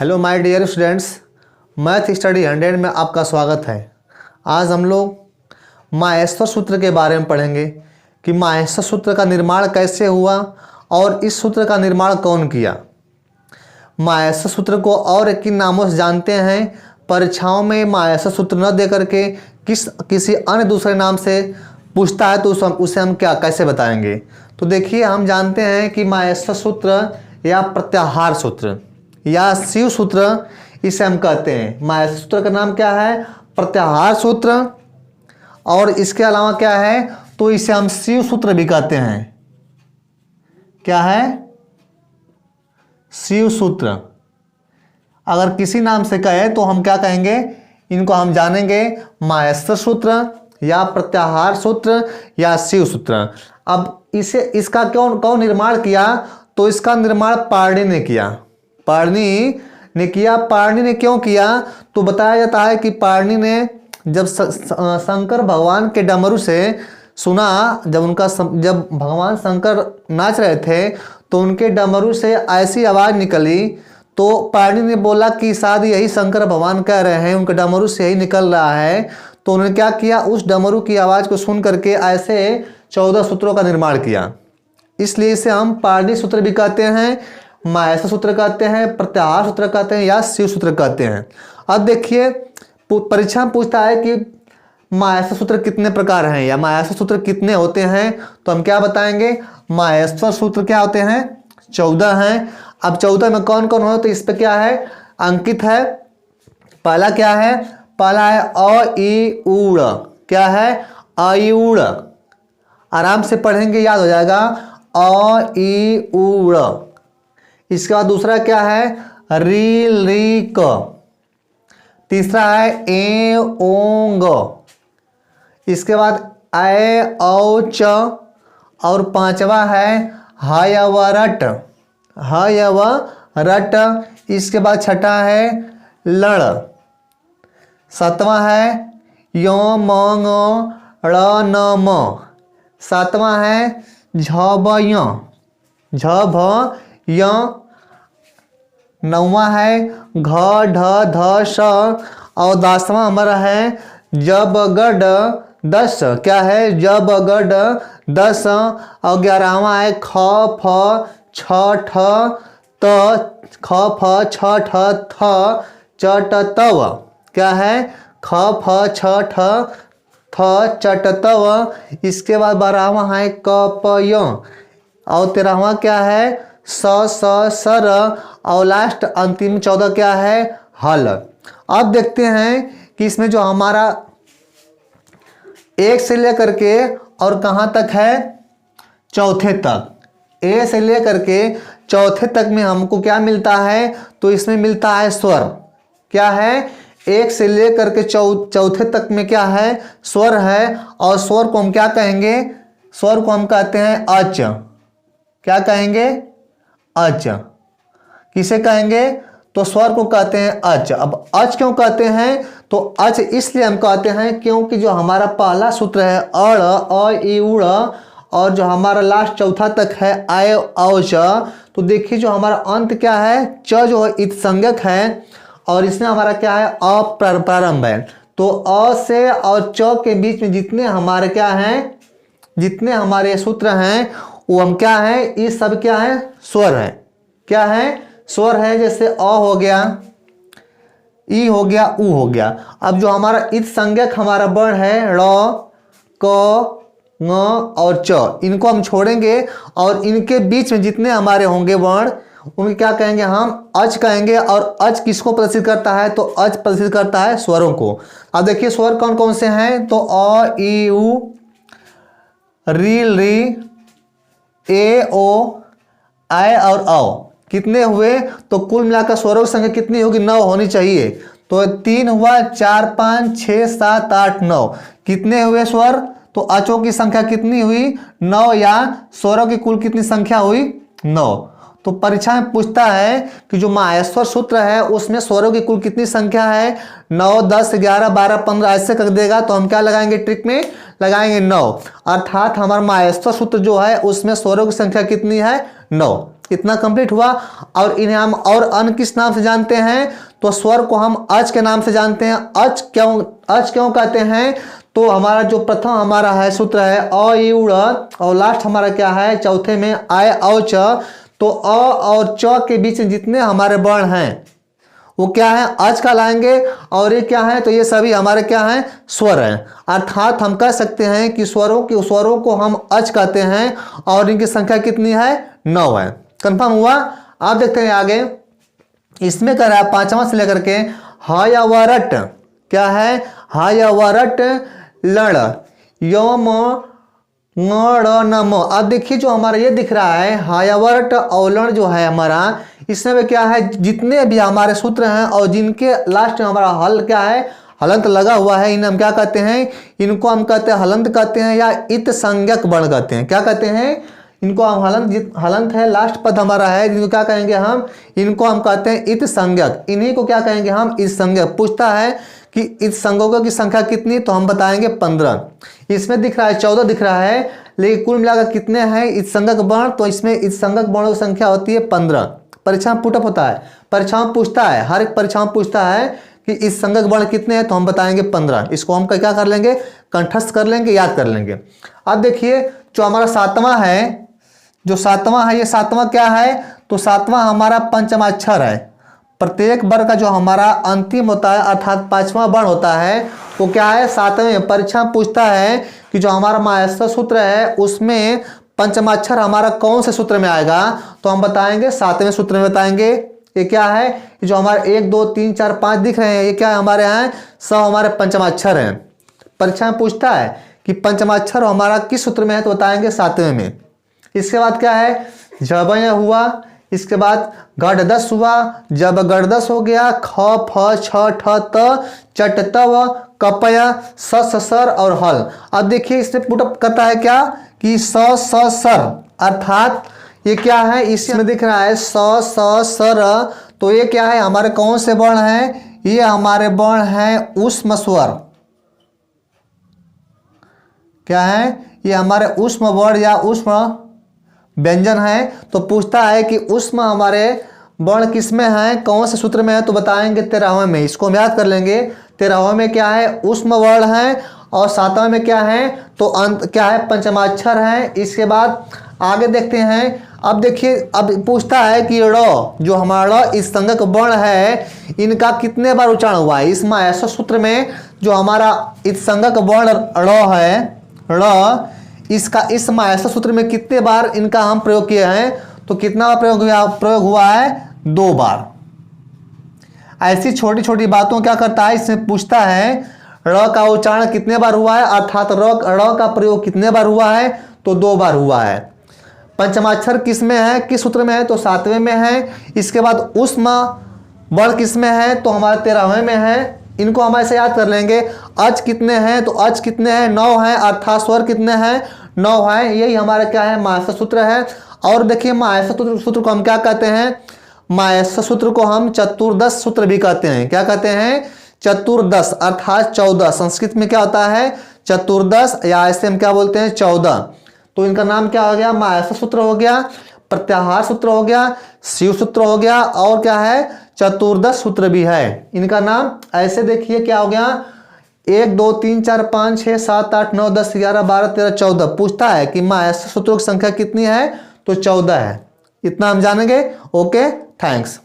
Hello my dear students, math study 100 में आपका स्वागत है। आज हम लोग माहेश्वर सूत्र के बारे में पढ़ेंगे कि माहेश्वर सूत्र का निर्माण कैसे हुआ और इस सूत्र का निर्माण कौन किया। माहेश्वर सूत्र को और किन नामों से जानते हैं। परीक्षाओं में माहेश्वर सूत्र न दे करके किसी अन्य दूसरे नाम से पूछता है तो उसे हम कैसे बताएंगे। तो देखिए, हम जानते हैं कि माहेश्वर सूत्र या प्रत्याहार सूत्र या शिव सूत्र इसे हम कहते हैं। माहेश्वर सूत्र का नाम क्या है? प्रत्याहार सूत्र। और इसके अलावा क्या है तो इसे हम शिव सूत्र भी कहते हैं। क्या है? शिव सूत्र। अगर किसी नाम से कहे तो हम क्या कहेंगे? इनको हम जानेंगे माहेश्वर सूत्र या प्रत्याहार सूत्र या शिव सूत्र। अब इसका कौन निर्माण किया? तो इसका निर्माण पाणिनि ने किया। पाणिनि ने किया। पाणिनि ने क्यों किया? तो बताया जाता है कि पाणिनि ने जब शंकर भगवान के डमरू से सुना, जब भगवान शंकर नाच रहे थे तो उनके डमरू से ऐसी आवाज़ निकली तो पाणिनि ने बोला कि शायद यही शंकर भगवान कह रहे हैं, उनके डमरू से यही निकल रहा है। तो उन्होंने क्या किया? उस डमरू की आवाज़ को सुन करके ऐसे 14 सूत्रों का निर्माण किया। इसलिए इसे हम पाणिनि सूत्र भी कहते हैं, माहेश्वर सूत्र कहते हैं, प्रत्याहार सूत्र कहते हैं या शिव सूत्र कहते हैं। अब देखिए, परीक्षा में पूछता है कि माहेश्वर सूत्र कितने प्रकार हैं या माहेश्वर सूत्र कितने होते हैं। तो हम क्या बताएंगे? माहेश्वर सूत्र क्या होते हैं? 14 हैं। अब 14 में कौन कौन हो तो इस पर क्या है अंकित है। पहला क्या है? पहला है अ ई उड़। क्या है? अयूड़। आराम से पढ़ेंगे, याद हो जाएगा। अ ई उड़। इसके बाद दूसरा क्या है? री री क। तीसरा है ए ओंग। इसके बाद ए औ च। और पांचवा है हयवरट। हयवरट। इसके बाद छठा है लड़। सातवां है यो म ङ ड़ न म। सातवां है झबय। झभय। नौवां है घ ढ ध स। और 10वां हमारा है जब गड दस। क्या है? जब गड दस। और 11वां है ख फ छ ठ त। ख फ छ ठ थ च ट तव। क्या है? ख फ छ ठ थ च ट तव। इसके बाद 12वां है क प य। और 13वां क्या है? स स सर। और लास्ट अंतिम 14 क्या है? हल। अब देखते हैं कि इसमें जो हमारा एक से लेकर के और कहां तक है? चौथे तक। ए से लेकर के चौथे तक में हमको क्या मिलता है? तो इसमें मिलता है स्वर। क्या है? एक से लेकर के चौथे तक में क्या है? स्वर है। और स्वर को हम क्या कहेंगे? स्वर को हम कहते हैं अच। क्या कहेंगे? अच। किसे कहेंगे? तो स्वर को कहते हैं अच। अब अच क्यों कहते हैं? तो अच इसलिए हम कहते हैं क्योंकि जो हमारा पहला सूत्र है अड़ अ ई उड़ और जो हमारा लास्ट चौथा तक है आय औ च, तो देखिए जो हमारा अंत क्या है? च जो है इत संज्ञक है और इसमें हमारा क्या है? अ प्रारंभ है। तो अ से और च के बीच में जितने हमारे क्या हैं, जितने हमारे सूत्र हैं वो हम क्या है? ये सब क्या है? स्वर है। क्या है? स्वर है। जैसे अ हो गया, ई हो गया, उ हो गया। अब जो हमारा इत संज्ञक हमारा वर्ण है ड़ क ङ और च, इनको हम छोड़ेंगे और इनके बीच में जितने हमारे होंगे वर्ण उनके क्या कहेंगे? हम अच कहेंगे। और अच किसको प्रदर्शित करता है? तो अच प्रदर्शित करता है स्वरों को। अब देखिए स्वर कौन कौन से हैं? तो अ ई उ, री री, ए ओ, आय और औ। कितने हुए? तो कुल मिलाकर स्वरों की संख्या कितनी होगी? 9 होनी चाहिए। तो 3 हुआ, 4 5 6 7 8 9। कितने हुए स्वर? तो अचों की संख्या कितनी हुई? 9। या स्वरों की कुल कितनी संख्या हुई? 9। तो परीक्षा में पूछता है कि जो माहेश्वर सूत्र है उसमें स्वरों की कुल कितनी संख्या है? 9 10 11 12 15 ऐसे कर देगा तो हम क्या लगाएंगे? ट्रिक में लगाएंगे 9। अर्थात हमारा माहेश्वर सूत्र जो है उसमें स्वरों की संख्या कितनी है? 9। इतना कंप्लीट हुआ। और इन्हें हम और अन किस नाम से जानते हैं? तो स्वर को हम अच के नाम से जानते हैं। अच क्यों कहते हैं? तो हमारा जो प्रथम हमारा है सूत्र है अ ई उ और लास्ट हमारा क्या है चौथे में आय औ च। तो अ और च के बीच में जितने हमारे वर्ण हैं वो क्या है? अच कहलाएंगे। और ये क्या है? तो ये सभी हमारे क्या हैं? स्वर हैं। अर्थात हम कह सकते हैं कि स्वरों को हम अच कहते हैं और इनकी संख्या कितनी है? 9 है। कंफर्म हुआ? आप देखते हैं आगे इसमें कर रहा है 5वां से लेकर के ह या वरट। क्या है? ह या वरट लड़ यम नम। अब देखिए जो हमारा ये दिख रहा है ह या वरट और लड़ जो है हमारा, इसमें क्या है? जितने भी हमारे सूत्र हैं और जिनके लास्ट में हमारा हल क्या है? हलंत लगा हुआ है, इन्हें हम क्या कहते हैं? इनको हम कहते हैं हलंत कहते हैं या इत संज्ञक वर्ण कहते हैं। क्या कहते हैं? इनको हम हलंत है, लास्ट पद हमारा है, जिनको क्या कहेंगे हम? इनको हम कहते हैं इत संज्ञक। इन्हीं को क्या कहेंगे हम? इत संज्ञक। पूछता है कि इत संज्ञकों की संख्या कितनी? तो हम बताएंगे 15। इसमें दिख रहा है 14 दिख रहा है, लेकिन कुल मिलाकर कितने हैं इत संज्ञक वर्ण? तो इसमें इत संज्ञक वर्णों की संख्या होती है 15। परीक्षा में पुटअप होता है, परीक्षा में पूछता है, हर एक परीक्षा में पूछता है कि इस संज्ञक वर्ण कितने हैं? तो हम बताएंगे 15। इसको हम क्या कर लेंगे? कंठस्थ कर लेंगे, याद कर लेंगे। अब देखिए जो हमारा 7वां है, जो 7वां है, ये 7वां क्या है? तो 7वां हमारा पंचमाक्षर है। प्रत्येक वर्ग का जो हमारा अंतिम होता है अर्थात 5वां वर्ण होता है वो क्या है? 7वें। परीक्षा पूछता है कि जो हमारा माहेश्वर सूत्र है उसमें पंचमाक्षर हमारा कौन से सूत्र में आएगा? तो हम बताएंगे 7वें सूत्र में बताएंगे। ये क्या है? जो हमारे 1 2 3 4 5 दिख रहे हैं, ये क्या है हमारे यहाँ? सब हमारे पंचमाक्षर हैं। परीक्षा में पूछता है कि पंचमाक्षर हमारा किस सूत्र में है? तो बताएंगे 7वें में। इसके बाद क्या है? जबय हुआ, इसके बाद गढ़दस हुआ। जब गढ़दस हो गया ख फ छ ठ त चट तव कपय स सर और हल। अब देखिए इसमें पुटअप करता है क्या कि स सर, अर्थात ये क्या है? इसमें दिख रहा है स सर। तो ये क्या है? हमारे कौन से वर्ण हैं? ये हमारे वर्ण हैं ऊष्म स्वर। क्या है? ये हमारे ऊष्म वर्ण या ऊष्म व्यंजन है। तो पूछता है कि ऊष्म हमारे वर्ण किसमें है? कौन से सूत्र में है? तो बताएंगे 13वें में। इसको हम याद कर लेंगे। 13वें में क्या है? ऊष्म वर्ण है। और 7वें में क्या है? तो अंत क्या है? पंचमाक्षर है। इसके बाद आगे देखते हैं। अब देखिए अब पूछता है कि ड़ जो हमारा इस संज्ञक वर्ण है इनका कितने बार उच्चारण हुआ है? इस माहेश्वर सूत्र में जो हमारा इस संज्ञक वर्ण ड़ है, ड़, इसका इस माहेश्वर सूत्र में कितने बार इनका हम प्रयोग किए हैं? तो कितना बार प्रयोग हुआ है? 2 बार। ऐसी छोटी छोटी बातों क्या करता है? इसमें पूछता है ड़ का उच्चारण कितने बार हुआ है, अर्थात ड़ का प्रयोग कितने बार हुआ है? तो 2 बार हुआ है। पंचमाक्षर किस में है? किस सूत्र में है? तो 7वें में है। इसके बाद ऊष्म वर्ण किस में है? तो हमारे 13वें में है। इनको हम ऐसे याद कर लेंगे। अच कितने हैं? तो अच कितने हैं? 9 हैं, अर्थात स्वर कितने हैं? 9 हैं। यही हमारा क्या है? माहेश्वर सूत्र है। और देखिए माहेश्वर सूत्र को हम क्या कहते हैं? माहेश्वर सूत्र को हम चतुर्दश सूत्र भी कहते हैं। क्या कहते हैं? चतुर्दश, अर्थात 14। संस्कृत में क्या होता है? चतुर्दश, या ऐसे हम क्या बोलते हैं? 14। तो इनका नाम क्या हो गया? माहेश्वर सूत्र हो गया, प्रत्याहार सूत्र हो गया, शिव सूत्र हो गया, और क्या है? चतुर्दश सूत्र भी है। इनका नाम ऐसे देखिए क्या हो गया? 1 2 3 4 5 6 7 8 9 10 11 12 13 14। पूछता है कि माहेश्वर सूत्रों की संख्या कितनी है? तो 14 है। इतना हम जानेंगे। Okay, thanks.